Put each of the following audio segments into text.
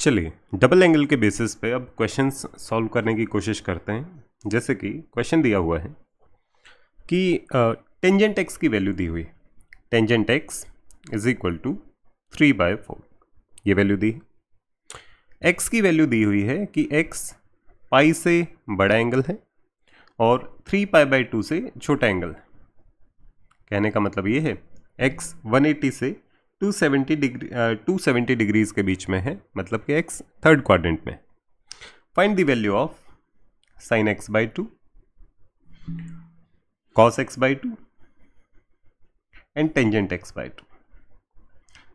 चलिए double angle के basis पे अब क्वेश्चंस सॉल्व करने की कोशिश करते हैं। जैसे कि क्वेश्चन दिया हुआ है कि टेंजेंट एक्स की वैल्यू दी हुई, tangent x is equal to 3/4, ये वैल्यू दी है। एक्स की वैल्यू दी हुई है कि एक्स पाई से बड़ा एंगल है और 3π/2 से छोटा एंगल है। कहने का मतलब ये है एक्स 180 से 270 डिग्रीज के बीच में है, मतलब कि एक्स थर्ड क्वाड्रेंट में। Find the value of sine x/2, cos x/2 and tangent x/2।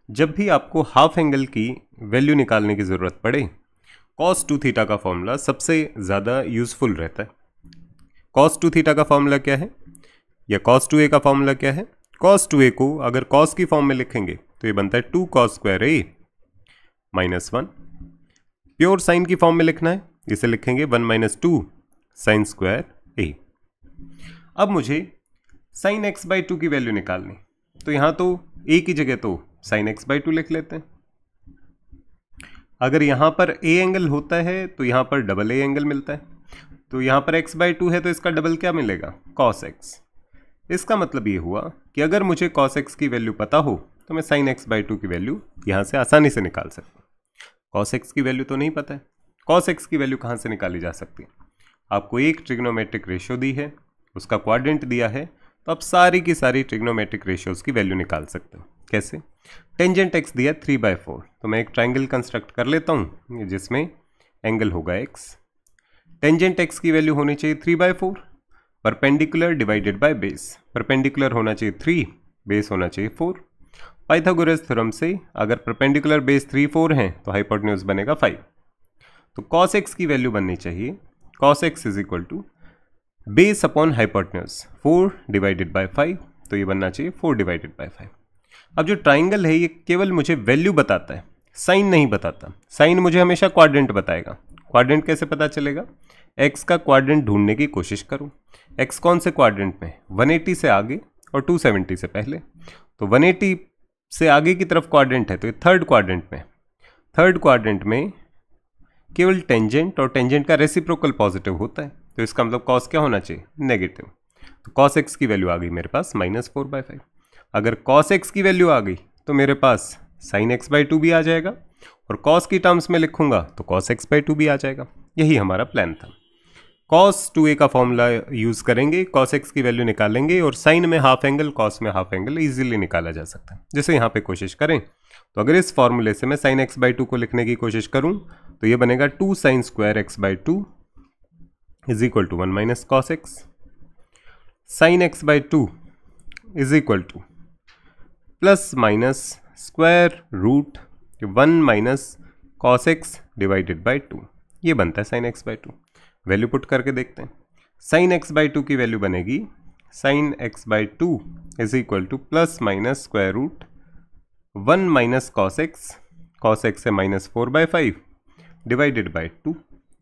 जब भी आपको हाफ एंगल की वैल्यू निकालने की जरूरत पड़े, cos 2θ का फॉर्मूला सबसे ज़्यादा यूजफुल रहता है। cos 2θ का फॉर्मूला क्या है या cos 2a का फॉर्मूला क्या है? cos 2a को अगर cos की फॉर्म में लिखेंगे तो ये बनता है 2 cos square a -1। Pure sign की फॉर्म में लिखना है, इसे लिखेंगे 1 - 2 साइन स्क्वायर a। अब मुझे साइन x/2 की वैल्यू निकालनी, तो यहां तो a की जगह तो साइन x/2 लिख लेते हैं। अगर यहां पर a एंगल होता है तो यहां पर डबल a एंगल मिलता है, तो यहां पर x/2 है तो इसका डबल क्या मिलेगा? cos x। इसका मतलब ये हुआ कि अगर मुझे cos x की वैल्यू पता हो तो मैं sin x/2 की वैल्यू यहाँ से आसानी से निकाल सकता हूँ। cos x की वैल्यू तो नहीं पता है, cos x की वैल्यू कहाँ से निकाली जा सकती है? आपको एक ट्रिग्नोमेट्रिक रेशियो दी है, उसका क्वाड्रेंट दिया है, तो आप सारी की सारी ट्रिग्नोमेट्रिक रेशियोज की वैल्यू निकाल सकते हो। कैसे? टेंजेंट x दिया 3/4, तो मैं एक ट्राइंगल कंस्ट्रक्ट कर लेता हूँ जिसमें एंगल होगा x। टेंजेंट x की वैल्यू होनी चाहिए 3/4, perpendicular divided by base. Perpendicular होना चाहिए 3, बेस होना चाहिए 4। पाइथागोरस थ्योरम से अगर परपेंडिकुलर बेस 3, 4 हैं तो हाइपोटेन्यूज बनेगा 5। तो cos x की वैल्यू बननी चाहिए cos x is equal to base upon hypotenuse 4 divided by 5, तो ये बनना चाहिए 4 डिवाइडेड बाय 5। अब जो ट्राइंगल है ये केवल मुझे वैल्यू बताता है, साइन नहीं बताता। साइन मुझे हमेशा क्वाड्रेंट बताएगा। क्वाड्रेंट कैसे पता चलेगा? x का क्वाड्रेंट ढूंढने की कोशिश करूं। x कौन से क्वाड्रेंट में? 180 से आगे और 270 से पहले। तो 180 से आगे की तरफ क्वाड्रेंट है तो ये थर्ड क्वाड्रेंट में। थर्ड क्वाड्रेंट में केवल टेंजेंट और टेंजेंट का रेसिप्रोकल पॉजिटिव होता है, तो इसका मतलब cos क्या होना चाहिए? नेगेटिव। तो cos x की वैल्यू आ गई मेरे पास -4/5। अगर cos x की वैल्यू आ गई तो मेरे पास sin x/2 भी आ जाएगा, और cos की टर्म्स में लिखूंगा तो cos x/2 भी आ जाएगा। यही हमारा प्लान था। cos 2a का फॉर्मूला यूज करेंगे, cos x की वैल्यू निकालेंगे, और साइन में हाफ एंगल, cos में हाफ एंगल इजीली निकाला जा सकता है। जैसे यहाँ पे कोशिश करें तो अगर इस फॉर्मूले से मैं sin x/2 को लिखने की कोशिश करूं तो ये बनेगा 2 sin square x/2 is equal to 1 - cos x। sin x/2 is equal to plus minus square root 1 - cos x divided by 2, ये बनता है sin x/2। वैल्यू पुट करके देखते हैं। sin x/2 की वैल्यू बनेगी sin x/2 is equal to plus minus square root 1 - cos x है -4/5 divided by 2,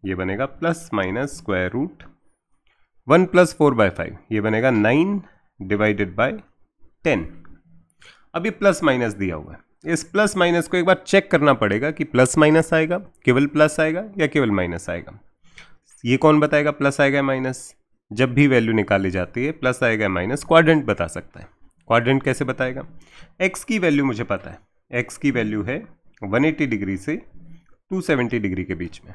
ये बनेगा प्लस माइनस स्क्वायर रूट 1 + 4/5, ये बनेगा 9 डिवाइडेड बाई 10। अब ये प्लस माइनस दिया हुआ है, इस प्लस माइनस को एक बार चेक करना पड़ेगा कि प्लस माइनस आएगा, केवल प्लस आएगा या केवल माइनस आएगा। ये कौन बताएगा प्लस आएगा माइनस? जब भी वैल्यू निकाली जाती है प्लस आएगा माइनस, क्वाड्रेंट बता सकता है। क्वाड्रेंट कैसे बताएगा? x की वैल्यू मुझे पता है, x की वैल्यू है 180 डिग्री से 270 डिग्री के बीच में।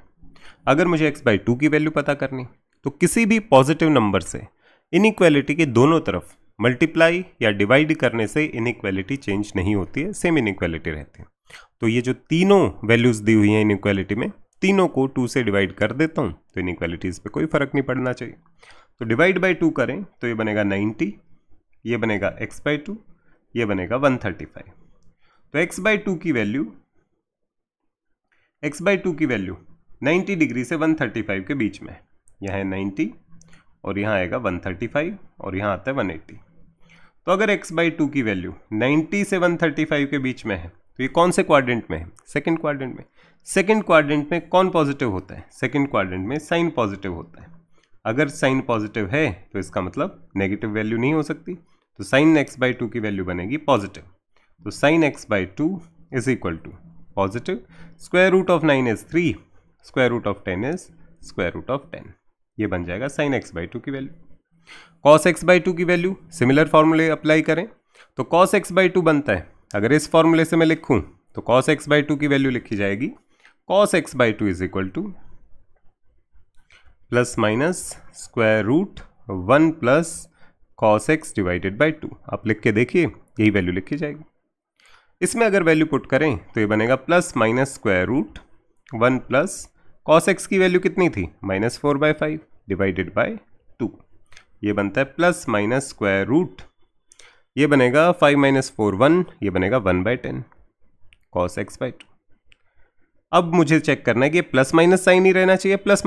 अगर मुझे x/2 की वैल्यू पता करनी तो किसी भी पॉजिटिव नंबर से इनइक्वालिटी के दोनों तरफ मल्टीप्लाई या डिवाइड करने से इनइक्वालिटी चेंज नहीं होती है, सेम इनइक्वालिटी रहती है। तो ये जो तीनों वैल्यूज दी हुई हैं इनइक्वालिटी में, तीनों को 2 से डिवाइड कर देता हूँ तो इनइक्वालिटीज पे कोई फर्क नहीं पड़ना चाहिए। तो डिवाइड बाई 2 करें तो ये बनेगा 90, ये बनेगा x/2, ये बनेगा 135। तो x/2 की वैल्यू 90 डिग्री से 135 के बीच में, यहाँ है 90 और यहाँ आएगा 135 और यहाँ आता है 180। तो अगर x/2 की वैल्यू 90 से 135 के बीच में है तो ये कौन से क्वाड्रेंट में है? सेकंड क्वाड्रेंट में। सेकंड क्वाड्रेंट में कौन पॉजिटिव होता है? सेकंड क्वाड्रेंट में साइन पॉजिटिव होता है। अगर साइन पॉजिटिव है तो इसका मतलब नेगेटिव वैल्यू नहीं हो सकती, तो sin x/2 की वैल्यू बनेगी पॉजिटिव। तो sin x/2 is equal to positive, square root of 9 is 3, square root of 10 is square root of 10। ये बन जाएगा साइन एक्स बाई टू की value. Cos x by two की वैल्यू सिमिलर फॉर्मूले apply करें तो कॉस एक्स बाई टू बनता है, अगर इस फॉर्मूले से मैं लिखूं तो कॉस एक्स बाई टू की वैल्यू लिखी जाएगी cos x by two is equal to plus minus square root 1 plus cos x divided by 2। आप लिख के देखिए, यही वैल्यू लिखी जाएगी। इसमें अगर वैल्यू पुट करें तो ये बनेगा plus minus square root 1 plus cos x की वैल्यू कितनी थी -4/5 डिवाइडेड बाय 2। ये बनता है प्लस माइनस स्क्वायर रूट, ये बनेगा 5 माइनस 4 1, ये बनेगा 1/10 कॉस एक्स बाई 2। अब मुझे चेक करना है कि प्लस माइनस साइन ही रहना चाहिए, प्लस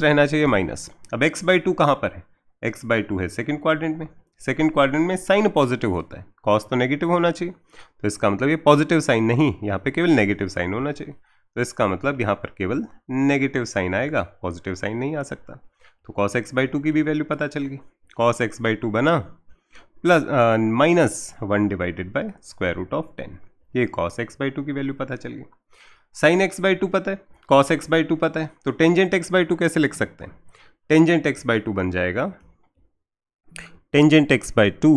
रहना चाहिए माइनस। अब एक्स बाई टू कहाँ पर है, एक्स बाई टू है सेकेंड क्वाड्रेंट में, सेकेंड क्वाड्रेंट में साइन पॉजिटिव होता है, कॉस तो नेगेटिव होना चाहिए, तो इसका मतलब ये पॉजिटिव साइन नहीं, यहाँ पे केवल नेगेटिव साइन होना चाहिए, तो इसका मतलब यहाँ पर केवल नेगेटिव साइन आएगा, पॉजिटिव साइन नहीं आ सकता। तो कॉस एक्स बाई टू की भी वैल्यू पता चल गई, कॉस एक्स बाई टू बना plus -1 divided by square root of 10। ये कॉस एक्स बाई टू की वैल्यू पता चल गई। साइन एक्स बाई टू पता है, कॉस एक्स बाई टू पता है, तो टेंजेंट एक्स बाई टू कैसे लिख सकते हैं, टेंजेंट एक्स बाई टू बन जाएगा tangent x by two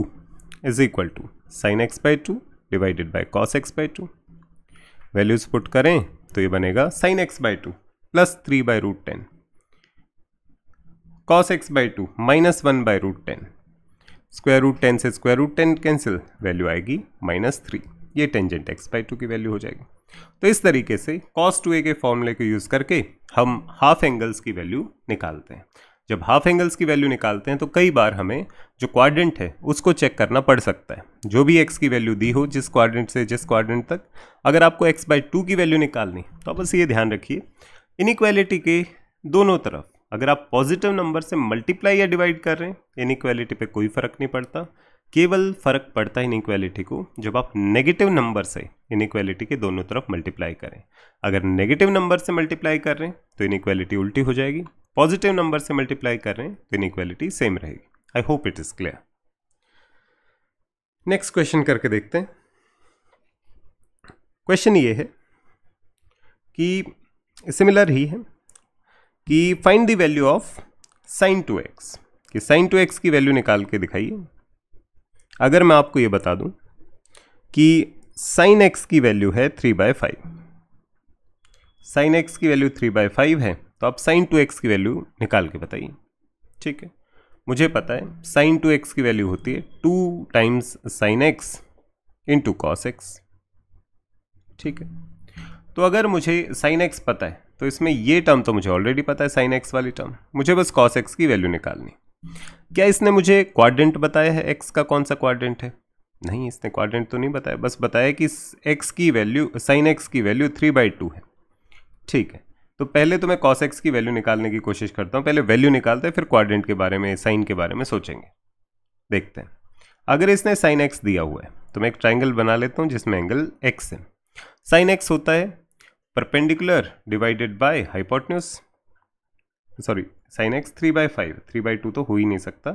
is equal to sine x by two divided by cos x by two. Values put करें तो ये बनेगा sine x by two plus 3/√10, cos x by two -1/√10, square root 10 से square root 10 cancel, value आएगी -3। ये tangent x by two की value हो जाएगी। तो इस तरीके से cos 2a के फॉर्मूले को यूज़ करके हम हाफ एंगल्स की वैल्यू निकालते हैं। जब हाफ एंगल्स की वैल्यू निकालते हैं तो कई बार हमें जो क्वाड्रेंट है उसको चेक करना पड़ सकता है। जो भी x की वैल्यू दी हो जिस क्वाड्रेंट से जिस क्वाड्रेंट तक, अगर आपको x बाई टू की वैल्यू निकालनी तो बस ये ध्यान रखिए, इनइक्वालिटी के दोनों तरफ अगर आप पॉजिटिव नंबर से मल्टीप्लाई या डिवाइड कर रहे हैं, इनइक्वालिटी पे कोई फर्क नहीं पड़ता, केवल फर्क पड़ता है इनइक्वालिटी को जब आप नेगेटिव नंबर से इनइक्वालिटी के दोनों तरफ मल्टीप्लाई करें। अगर नेगेटिव नंबर से मल्टीप्लाई कर रहे हैं तो इनइक्वालिटी उल्टी हो जाएगी, पॉजिटिव नंबर से मल्टीप्लाई कर रहे हैं तो इनइक्वालिटी सेम रहेगी। आई hope it is clear. Next question करके देखते हैं। क्वेश्चन ये है कि सिमिलर ही है कि find the value of sin 2x, कि sin 2x की वैल्यू निकाल के दिखाइए। अगर मैं आपको ये बता दूं कि sin x की वैल्यू है 3/5, sin x की वैल्यू 3/5 है, तो आप sin 2x की वैल्यू निकाल के बताइए। ठीक है, मुझे पता है sin 2x की वैल्यू होती है 2 times sin x into cos x। ठीक है, तो अगर मुझे sin x पता है तो इसमें ये टर्म तो मुझे ऑलरेडी पता है, sin x वाली टर्म, मुझे बस cos x की वैल्यू निकालनी। क्या इसने मुझे क्वाड्रेंट बताया है x का कौन सा क्वाड्रेंट है? नहीं, इसने क्वाड्रेंट तो नहीं बताया, बस बताया कि x की वैल्यू sin x की वैल्यू 3/2 है। ठीक है, तो पहले तो मैं cos x की वैल्यू निकालने की कोशिश करता हूँ, पहले वैल्यू निकालते हैं फिर क्वाड्रेंट के बारे में, साइन के बारे में सोचेंगे। देखते हैं, अगर इसने sin x दिया हुआ है तो मैं एक ट्राइंगल बना लेता हूँ जिसमें एंगल x है। sin x होता है perpendicular divided by hypotenuse, sorry sin x 3/5, 3/2 तो हो ही नहीं सकता,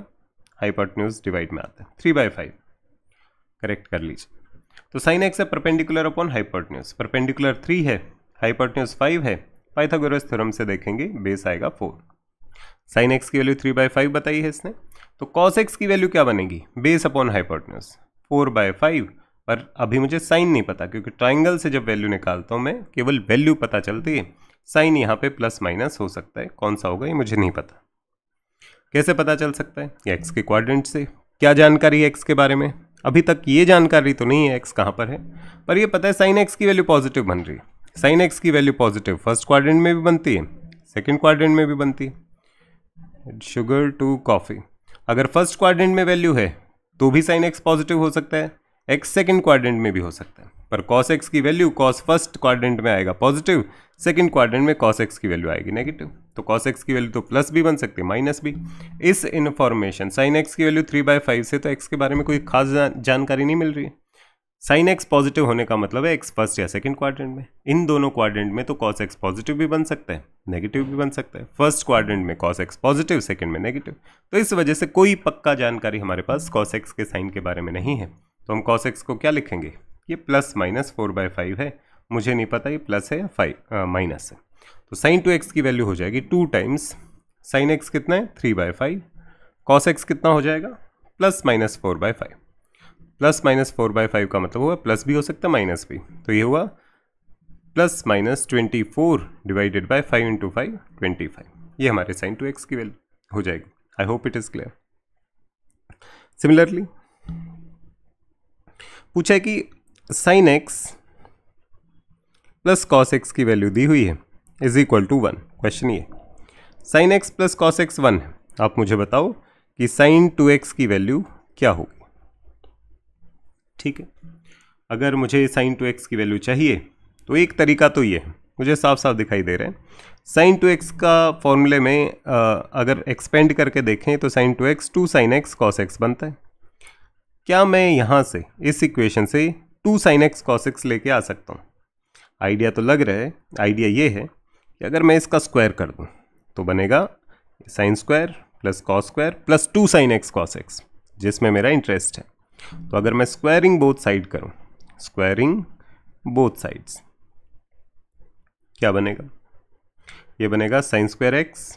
हाइपोटेन्यूज डिवाइड में आता है 3/5, करेक्ट कर लीजिए। तो sin x है परपेंडिकुलर अपॉन हाइपोटेन्यूज, परपेंडिकुलर 3 है, हाइपोटेन्यूज 5 है, पाइथागोरस थ्योरम से देखेंगे बेस आएगा 4। sin x की वैल्यू 3/5 बताई है इसने, तो cos x की वैल्यू क्या बनेगी, बेस अपॉन हाइपोटेन्यूज 4/5, पर अभी मुझे साइन नहीं पता क्योंकि ट्राइंगल से जब वैल्यू निकालता हूँ मैं केवल वैल्यू पता चलती है, साइन यहाँ पे प्लस माइनस हो सकता है, कौन सा होगा ये मुझे नहीं पता। कैसे पता चल सकता है? एक्स के क्वाड्रेंट से। क्या जानकारी है एक्स के बारे में? अभी तक ये जानकारी तो नहीं है एक्स कहाँ पर है, पर ये पता है साइन एक्स की वैल्यू पॉजिटिव बन रही है। साइन एक्स की वैल्यू पॉजिटिव फर्स्ट क्वाड्रेंट में भी बनती है, सेकेंड क्वाड्रेंट में भी बनती है। शुगर टू कॉफी, अगर फर्स्ट क्वाड्रेंट में वैल्यू है तो भी साइन एक्स पॉजिटिव हो सकता है, एक्स सेकेंड क्वाड्रेंट में भी हो सकता है, पर कॉस एक्स की वैल्यू कॉस फर्स्ट क्वाड्रेंट में आएगा पॉजिटिव, सेकंड क्वाड्रेंट में कॉस एक्स की वैल्यू आएगी नेगेटिव। तो कॉस एक्स की वैल्यू तो प्लस भी बन सकती है माइनस भी। इस इन्फॉर्मेशन साइन एक्स की वैल्यू 3/5 से तो एक्स के बारे में कोई खास जानकारी नहीं मिल रही है। साइन एक्स पॉजिटिव होने का मतलब है एक्स फर्स्ट या सेकंड क्वाड्रेंट में। इन दोनों क्वाड्रेंट में तो कॉस एक्स पॉजिटिव भी बन सकता है, नेगेटिव भी बन सकता है। फर्स्ट क्वाड्रेंट में कॉस एक्स पॉजिटिव, सेकंड में नेगेटिव। तो इस वजह से कोई पक्का जानकारी हमारे पास कॉस एक्स के साइन के बारे में नहीं है। तो हम कॉस एक्स को क्या लिखेंगे, ये प्लस माइनस 4/5 है, मुझे नहीं पता ये प्लस है या माइनस है। तो साइन 2x की वैल्यू हो जाएगी 2 टाइम्स साइन x कितना है 3/5, कॉस x कितना हो जाएगा ±4/5। ±4/5 का मतलब हुआ प्लस भी हो सकता है माइनस भी, तो ये हुआ ±24 डिवाइडेड बाय 5 × 5 25। ये हमारे साइन 2x की वैल्यू हो जाएगी। I hope it is clear. Similarly पूछा है कि sine x plus cos x की वैल्यू दी हुई है इज इक्वल टू 1। क्वेश्चन ये sine x plus cos x 1 है, आप मुझे बताओ कि साइन 2x की वैल्यू क्या होगी। ठीक है, अगर मुझे साइन 2x की वैल्यू चाहिए तो एक तरीका तो ये है, मुझे साफ साफ दिखाई दे रहा है। साइन 2x का फॉर्मूले में अगर एक्सपेंड करके देखें तो sine 2x 2 sine x cos x बनता है। क्या मैं यहाँ से इस इक्वेशन से 2 साइन x कॉस x लेके आ सकता हूँ? आइडिया तो लग रहा है। आइडिया ये है कि अगर मैं इसका स्क्वायर कर दूँ तो बनेगा sine square plus cos square plus 2 sine x cos x, जिसमें मेरा इंटरेस्ट है। तो अगर मैं स्क्वायरिंग बोथ साइड करूँ, स्क्वायरिंग बोथ साइड्स, क्या बनेगा? ये बनेगा sine square x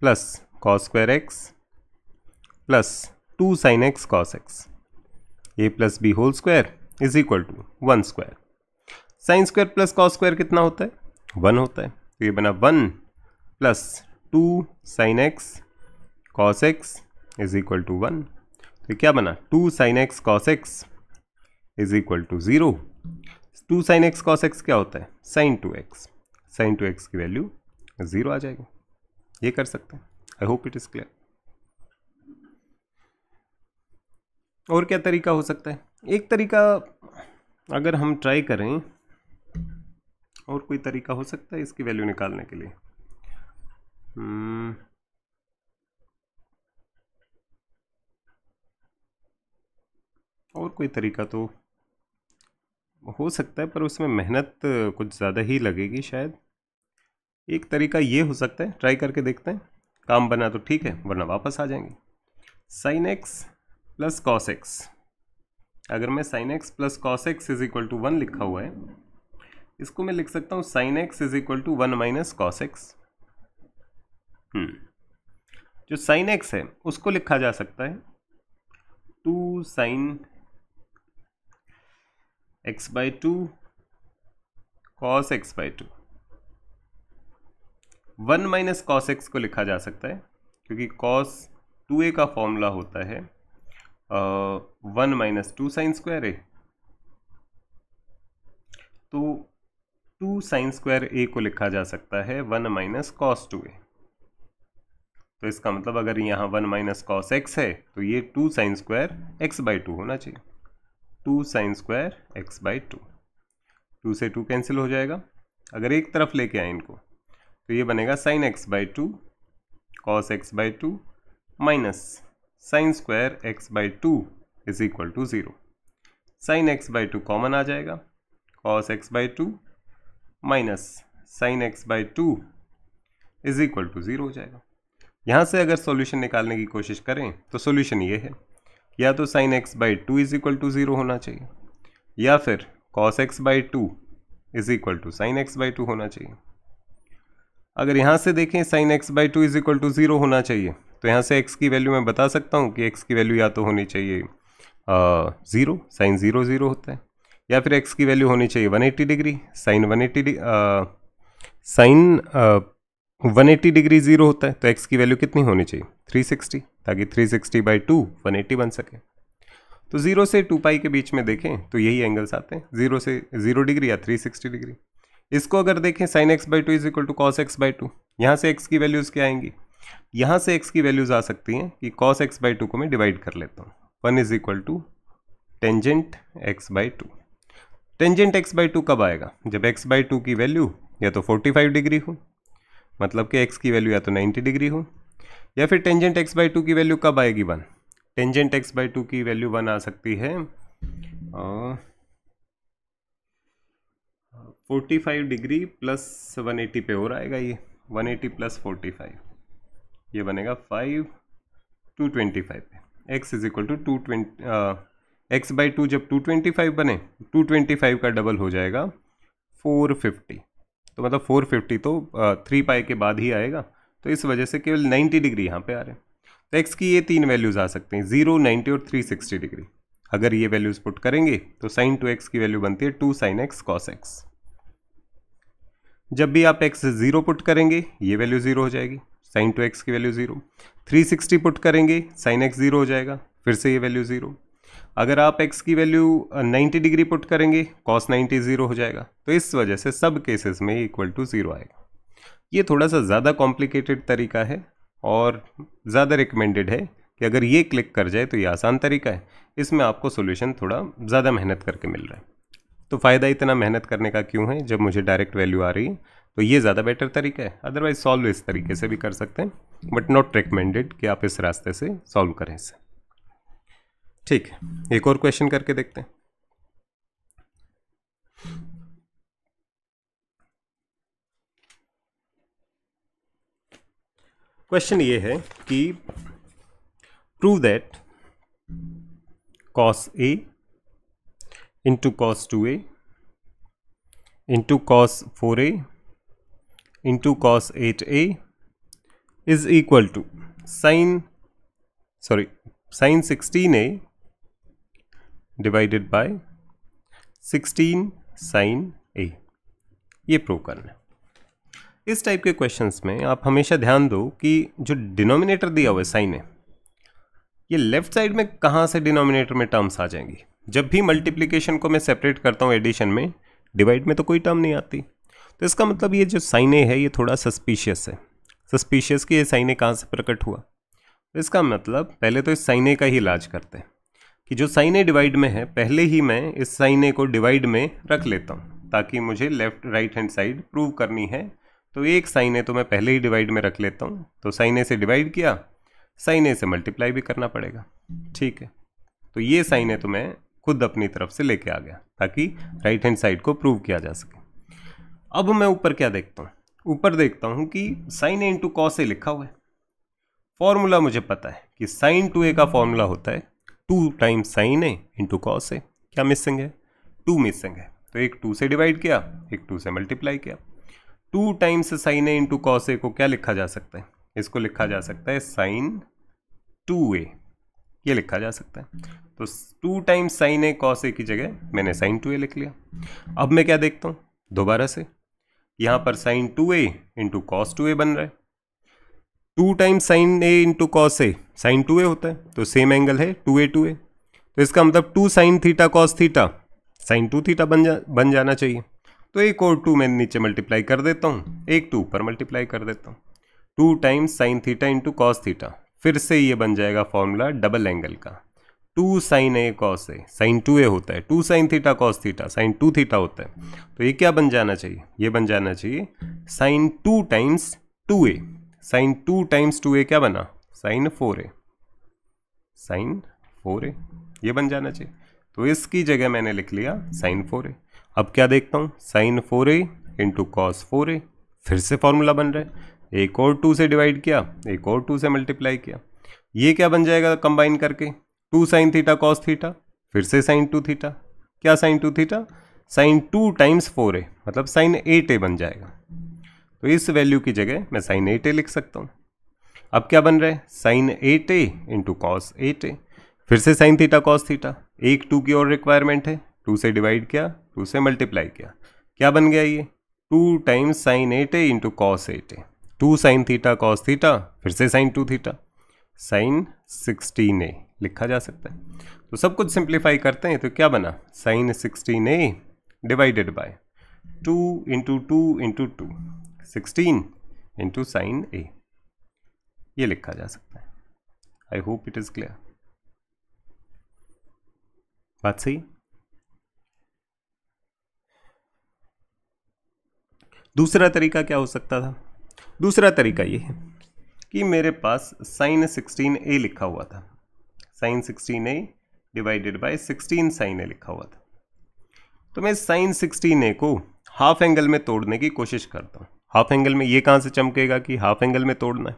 plus cos square x plus 2 sine x cos x, A plus B whole square is equal to 1 square. Sine square plus cos square कितना होता है? 1 होता है। तो ये बना 1 plus 2 sine x cos x is equal to 1। तो क्या बना 2 sine x cos x is equal to 0। 2 sine x cos x क्या होता है? Sign 2x। साइन 2x की वैल्यू 0 आ जाएगी। ये कर सकते हैं। आई होप इट इज क्लियर। और क्या तरीका हो सकता है? एक तरीका अगर हम ट्राई करें, और कोई तरीका हो सकता है इसकी वैल्यू निकालने के लिए? और कोई तरीका तो हो सकता है, पर उसमें मेहनत कुछ ज़्यादा ही लगेगी शायद। एक तरीका ये हो सकता है, ट्राई करके देखते हैं। काम बना तो ठीक है, वरना वापस आ जाएंगे। Sine x plus cos x, अगर मैं sine x plus cos x is equal to 1 लिखा हुआ है, इसको मैं लिख सकता हूँ sine x is equal to 1 minus cos x. जो साइन एक्स है उसको लिखा जा सकता है 2 sine x/2 cos x/2। 1 minus cos x को लिखा जा सकता है क्योंकि कॉस 2a का फॉर्मूला होता है 1 माइनस 2 साइन स्क्वायर ए। तो 2 साइन स्क्वायर ए को लिखा जा सकता है 1 माइनस कॉस 2a। तो इसका मतलब अगर यहाँ 1 माइनस कॉस एक्स है तो ये 2 साइन स्क्वायर x/2 होना चाहिए। 2 साइन स्क्वायर x/2, 2 से 2 कैंसिल हो जाएगा। अगर एक तरफ लेके आए इनको तो ये बनेगा sine x/2 cos x/2 minus sine square x/2 is equal to 0। Sine x/2 common आ जाएगा, cos x/2 minus sine x/2 is equal to 0 हो जाएगा। यहाँ से अगर सॉल्यूशन निकालने की कोशिश करें तो सॉल्यूशन ये है, या तो sign x/2 is equal to 0 होना चाहिए, या फिर cos x/2 is equal to sine x/2 होना चाहिए। अगर यहाँ से देखें sine x/2 is equal to 0 होना चाहिए, तो यहाँ से x की वैल्यू मैं बता सकता हूँ कि x की वैल्यू या तो होनी चाहिए 0, साइन 0 0 होता है, या फिर x की वैल्यू होनी चाहिए 180 डिग्री, साइन 180 डिग्री 0 होता है। तो x की वैल्यू कितनी होनी चाहिए 360, ताकि 360/2 180 बन सके। तो 0 से 2 पाई के बीच में देखें तो यही एंगल्स आते हैं, 0 से 0 डिग्री या 360 डिग्री। इसको अगर देखें sine x/2 is equal to cos x/2, यहाँ से x की वैल्यूज़ क्या आएंगी? यहाँ से x की वैल्यूज़ आ सकती हैं कि कॉस x/2 को मैं डिवाइड कर लेता हूँ। 1 is equal to tangent x/2। Tangent x/2 कब आएगा? जब x/2 की वैल्यू या तो 45 डिग्री हो, मतलब कि x की वैल्यू या तो 90 डिग्री हो, या फिर टेंजेंट x/2 की वैल्यू कब आएगी 1? टेंजेंट x/2 की वैल्यू 1 आ सकती है 45 डिग्री प्लस 180 पे और आएगा ये 180 प्लस 45, ये बनेगा 5 225 पे। x is equal to 220 x/2 जब 225 बने, 225 का डबल हो जाएगा 450, तो मतलब 450 तो 3 पाई के बाद ही आएगा, तो इस वजह से केवल 90 डिग्री यहाँ पे आ रहे हैं। तो x की ये तीन वैल्यूज़ आ सकते हैं, 0, 90 और 360 डिग्री। अगर ये वैल्यूज़ पुट करेंगे तो sin 2x की वैल्यू बनती है 2 sin x cos x। जब भी आप x 0 पुट करेंगे ये वैल्यू 0 हो जाएगी, sin 2x की वैल्यू 0। 360 पुट करेंगे sin x 0 हो जाएगा, फिर से ये वैल्यू 0। अगर आप x की वैल्यू 90 डिग्री पुट करेंगे cos 90 0 हो जाएगा। तो इस वजह से सब केसेस में इक्वल टू 0 आएगा। ये थोड़ा सा ज़्यादा कॉम्प्लिकेटेड तरीका है और ज़्यादा रिकमेंडेड है कि अगर ये क्लिक कर जाए तो ये आसान तरीका है, इसमें आपको सोल्यूशन थोड़ा ज़्यादा मेहनत करके मिल रहा है। तो फ़ायदा इतना मेहनत करने का क्यों है जब मुझे डायरेक्ट वैल्यू आ रही है, तो ये ज़्यादा बेटर तरीका है। अदरवाइज सॉल्व इस तरीके से भी कर सकते हैं, बट नॉट रिकमेंडेड कि आप इस रास्ते से सॉल्व करें इसे। ठीक है, एक और क्वेश्चन करके देखते हैं। क्वेश्चन ये है कि prove that cos A into cos 2A into cos 4A into cos 8A is equal to sin 16A divided by 16 sin A। ये प्रूव करना है। इस टाइप के क्वेश्चंस में आप हमेशा ध्यान दो कि जो डिनोमिनेटर दिया हुआ है साइन है, ये लेफ्ट साइड में कहाँ से डिनोमिनेटर में टर्म्स आ जाएंगी। जब भी मल्टीप्लिकेशन को मैं सेपरेट करता हूँ एडिशन में, डिवाइड में तो कोई टर्म नहीं आती। तो इसका मतलब ये जो साइन ए है ये थोड़ा सस्पिशियस है। सस्पिशियस कि ये साइन ए कहाँ से प्रकट हुआ। तो इसका मतलब पहले तो इस साइन ए का ही इलाज करते हैं कि जो साइन ए डिवाइड में है पहले ही मैं इस साइन ए को डिवाइड में रख लेता हूँ, ताकि मुझे left right hand side prove करनी है। तो एक साइन ए तो मैं पहले ही डिवाइड में रख लेता हूँ। तो साइन ए से डिवाइड किया, साइन ए से मल्टीप्लाई भी करना पड़ेगा। ठीक है, तो ये साइन ए तो मैं खुद अपनी तरफ से लेके आ गया ताकि राइट हैंड साइड को प्रूव किया जा सके। अब मैं ऊपर क्या देखता हूँ, ऊपर देखता हूँ कि sign A into cos A लिखा हुआ है। फॉर्मूला मुझे पता है कि साइन 2a का फॉर्मूला होता है 2 times sign A into cos A. क्या मिसिंग है? 2 मिसिंग है। तो एक 2 से डिवाइड किया, एक 2 से मल्टीप्लाई किया। 2 times sign A into cos A को क्या लिखा जा सकता है? इसको लिखा जा सकता है साइन 2a, ये लिखा जा सकता है। तो 2 times sign A cos A की जगह मैंने साइन 2a लिख लिया। अब मैं क्या देखता हूँ दोबारा से, यहाँ पर sign 2a into cos 2a बन रहा है। 2 times sign A into cos A sign 2a होता है, तो सेम एंगल है 2a 2a। तो इसका मतलब 2 sine theta cos theta sine 2 theta बन जाना चाहिए। तो एक और 2 मैं नीचे मल्टीप्लाई कर देता हूँ, एक 2 ऊपर मल्टीप्लाई कर देता हूँ। 2 times sine theta into cos theta, फिर से ये बन जाएगा फॉर्मूला डबल एंगल का। 2 sign A cos A sign 2a होता है, 2 sine theta cos theta sine 2 theta होता है। तो ये क्या बन जाना चाहिए? ये बन जाना चाहिए sign 2 times 2a। Sign 2 times 2a क्या बना? साइन 4a, साइन 4a ये बन जाना चाहिए। तो इसकी जगह मैंने लिख लिया साइन 4a। अब क्या देखता हूँ, sign 4a into cos 4a, फिर से फॉर्मूला बन रहा है। एक और 2 से डिवाइड किया, एक और 2 से मल्टीप्लाई किया। ये क्या बन जाएगा कंबाइन करके? 2 साइन थीटा कॉस थीटा, फिर से साइन 2 थीटा। क्या sine 2 theta? Sine 2 times 4a, मतलब साइन 8a बन जाएगा। तो इस वैल्यू की जगह मैं साइन 8a लिख सकता हूँ। अब क्या बन रहा है? Sign 8a into cos 8a, फिर से साइन थीटा कॉस थीटा। एक 2 की और रिक्वायरमेंट है, 2 से डिवाइड किया, 2 से मल्टीप्लाई किया। क्या बन गया ये? 2 times sign 8a into cos 8a। 2 sine theta cos theta, फिर से साइन 2 थीटा, साइन 16a लिखा जा सकता है। तो सब कुछ सिंप्लीफाई करते हैं तो क्या बना? Sine 16a divided by 2 into 2 into 2, 16 into sine a, ये लिखा जा सकता है। I hope it is clear. बात सही? दूसरा तरीका क्या हो सकता था? दूसरा तरीका ये है कि मेरे पास साइन 16a लिखा हुआ था, sine 16a divided by 16 sine a लिखा हुआ था। तो मैं साइन 16a को हाफ एंगल में तोड़ने की कोशिश करता हूँ। हाफ एंगल में ये कहाँ से चमकेगा कि हाफ एंगल में तोड़ना है,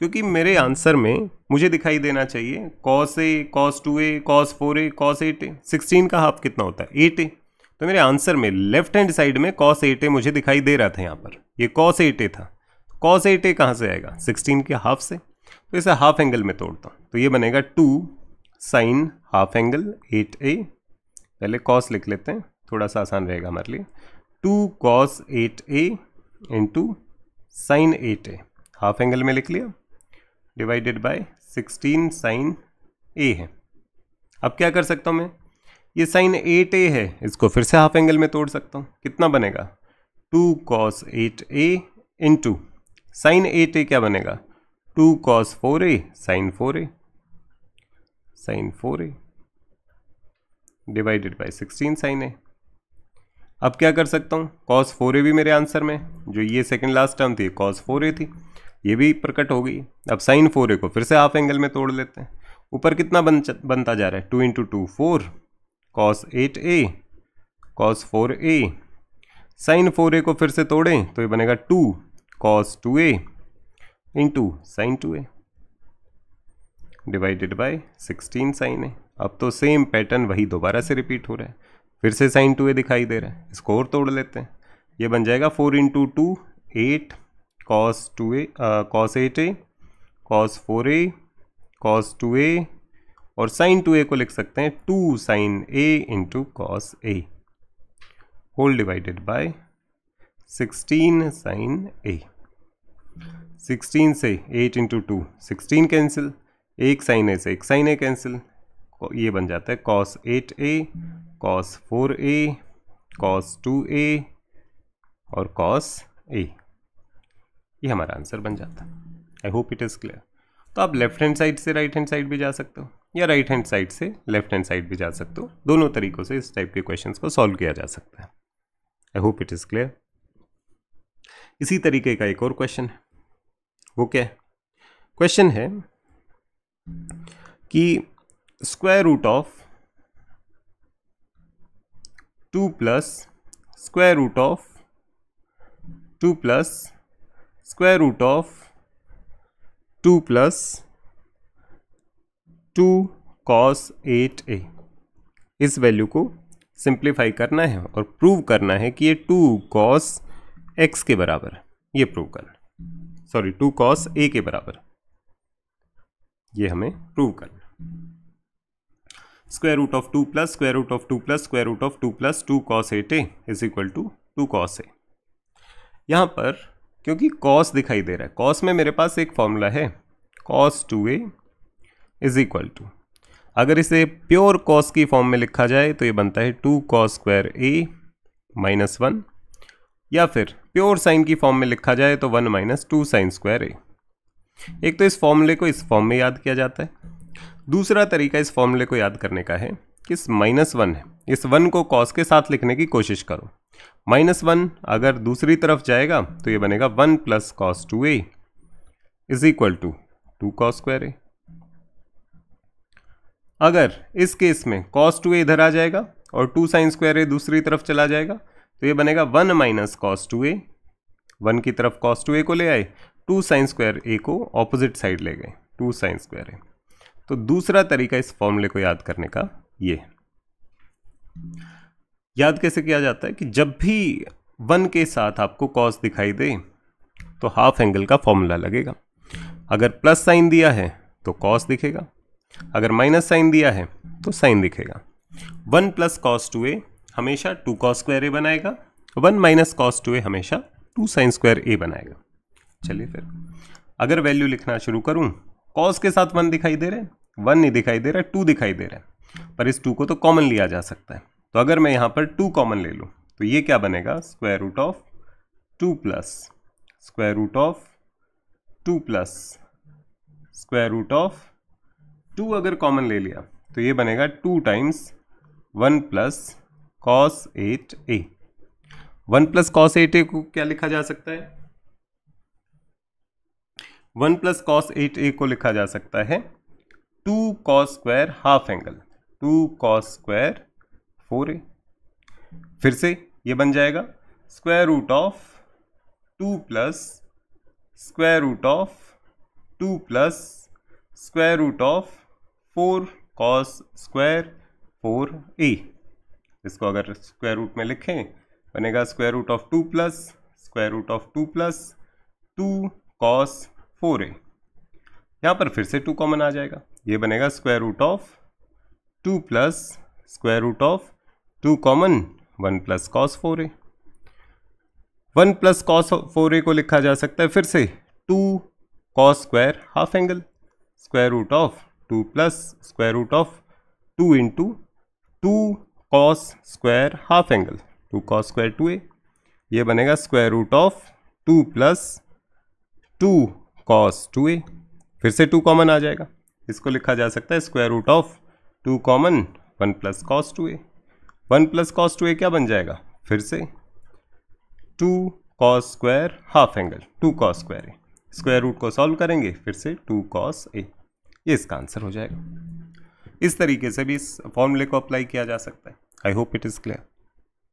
क्योंकि मेरे आंसर में मुझे दिखाई देना चाहिए cos a, cos 2a, cos 4a, cos 8a। 16 का हाफ कितना होता है 8a। तो मेरे आंसर में लेफ्ट हैंड साइड में cos 8a मुझे दिखाई दे रहा था, यहाँ पर ये cos 8a था। cos 8a कहाँ से आएगा 16 के हाफ से, तो इसे हाफ एंगल में तोड़ता हूँ तो ये बनेगा 2 sin हाफ एंगल 8a। पहले cos लिख लेते हैं, थोड़ा सा आसान रहेगा हमारे लिए। 2 cos 8a into sin 8a, half angle में लिख लिया, डिवाइडेड बाय 16 sin a है। अब क्या कर सकता हूँ मैं, ये sin 8a है, इसको फिर से हाफ एंगल में तोड़ सकता हूँ। कितना बनेगा 2 cos 8a into sin 8a क्या बनेगा 2 cos 4a sin 4a, sin 4a divided by 16 sin a। अब क्या कर सकता हूँ, cos 4a भी मेरे आंसर में, जो ये सेकंड लास्ट टर्म थी cos 4a थी, ये भी प्रकट हो गई। अब sin 4a को फिर से हाफ एंगल में तोड़ लेते हैं। ऊपर कितना बनता जा रहा है 2 into 2 4 cos 8a cos 4a। sin 4a को फिर से तोड़ें तो ये बनेगा 2 cos 2a into sin 2a divided by 16 sin a। अब तो सेम पैटर्न वही दोबारा से रिपीट हो रहा है, फिर से sin 2a दिखाई दे रहा है, इसको और तोड़ लेते हैं। ये बन जाएगा 4 into 2 8 cos 2a cos 8a cos 4a cos 2a और sin 2a को लिख सकते हैं 2 sin a into cos a whole divided by 16 sin a। 16 से 8 इंटू 2 16 कैंसिल, एक sin a से एक sin a कैंसिल, ये बन जाता है cos 8a cos 4a cos 2a और cos a। ये हमारा आंसर बन जाता है। I hope it is clear. तो आप लेफ्ट हैंड साइड से राइट हैंड साइड भी जा सकते हो या राइट हैंड साइड से लेफ्ट हैंड साइड भी जा सकते हो, दोनों तरीक़ों से इस टाइप के क्वेश्चंस को सॉल्व किया जा सकता है। I hope it is clear. इसी तरीके का एक और क्वेश्चन है, वो क्या है, क्वेश्चन है कि square root of 2 plus square root of 2 plus square root of 2 plus 2 cos 8a, इस वैल्यू को सिंप्लीफाई करना है और प्रूव करना है कि ये 2 cos x के बराबर है, ये प्रूव करना है, सॉरी 2 cos a के बराबर, ये हमें प्रूव करना है। Square root of 2 plus square root of 2 plus square root of 2 plus 2 cos 8a is equal to 2 cos a। यहाँ पर क्योंकि cos दिखाई दे रहा है, cos में मेरे पास एक फॉर्मूला है cos 2a is equal to, अगर इसे प्योर cos की फॉर्म में लिखा जाए तो ये बनता है 2 cos स्क्वायर a माइनस 1, या फिर प्योर साइन की फॉर्म में लिखा जाए तो 1 माइनस 2 साइन स्क्वायर a। एक तो इस फॉर्मूले को इस फॉर्म में याद किया जाता है, दूसरा तरीका इस फॉर्मूले को याद करने का है कि इस -1 है, इस 1 को cos के साथ लिखने की कोशिश करो। -1 अगर दूसरी तरफ जाएगा तो ये बनेगा 1 plus cos 2a is equal to 2 cos square a। अगर इस केस में cos 2a इधर आ जाएगा और 2 sin स्क्वायर a दूसरी तरफ चला जाएगा तो ये बनेगा 1 माइनस cos 2a, 1 की तरफ cos 2a को ले आए, 2 sin स्क्वायर a को ऑपोजिट साइड ले गए 2 sin स्क्वायर a। तो दूसरा तरीका इस फॉर्मूले को याद करने का ये है। याद कैसे किया जाता है कि जब भी 1 के साथ आपको cos दिखाई दे तो हाफ एंगल का फॉर्मूला लगेगा। अगर प्लस साइन दिया है तो cos दिखेगा, अगर माइनस साइन दिया है तो साइन दिखेगा। 1 प्लस cos 2a हमेशा 2 cos स्क्वायर a बनाएगा, 1 माइनस cos 2a हमेशा 2 sin स्क्वायर a बनाएगा। चलिए फिर अगर वैल्यू लिखना शुरू करूं, cos के साथ 1 दिखाई दे रहा है, 1 नहीं दिखाई दे रहा है, 2 दिखाई दे रहा है, पर इस 2 को तो कॉमन लिया जा सकता है। तो अगर मैं यहाँ पर 2 कॉमन ले लूँ तो ये क्या बनेगा, square root of 2 plus square root of 2 plus square root of 2 अगर कॉमन ले लिया तो ये बनेगा 2 times 1 plus cos 8a। 1 plus cos 8a को क्या लिखा जा सकता है, 1 प्लस cos 8a को लिखा जा सकता है 2 cos square half angle 2 cos square 4a। फिर से ये बन जाएगा square root of 2 plus square root of 2 plus square root of 4 cos square 4a। इसको अगर स्क्वायर रूट में लिखें बनेगा square root of 2 plus square root of 2 plus 2 cos 4a। यहाँ पर फिर से 2 कॉमन आ जाएगा, ये बनेगा square root of 2 plus square root of 2 common 1 plus cos 4a। 1 plus cos 4a को लिखा जा सकता है फिर से 2 cos square half angle, square root of 2 plus square root of 2 into 2 cos square half angle, 2 cos square 2a। ये बनेगा square root of 2 plus 2 cos 2a। फिर से 2 कॉमन आ जाएगा, इसको लिखा जा सकता है square root of 2 common 1 plus cos 2a। 1 plus cos 2a क्या बन जाएगा, फिर से 2 cos square half angle, 2 cos square a। Square root को सॉल्व करेंगे फिर से 2 कॉस a, ये इसका आंसर हो जाएगा। इस तरीके से भी इस फॉर्मूले को अप्लाई किया जा सकता है। I hope it is clear.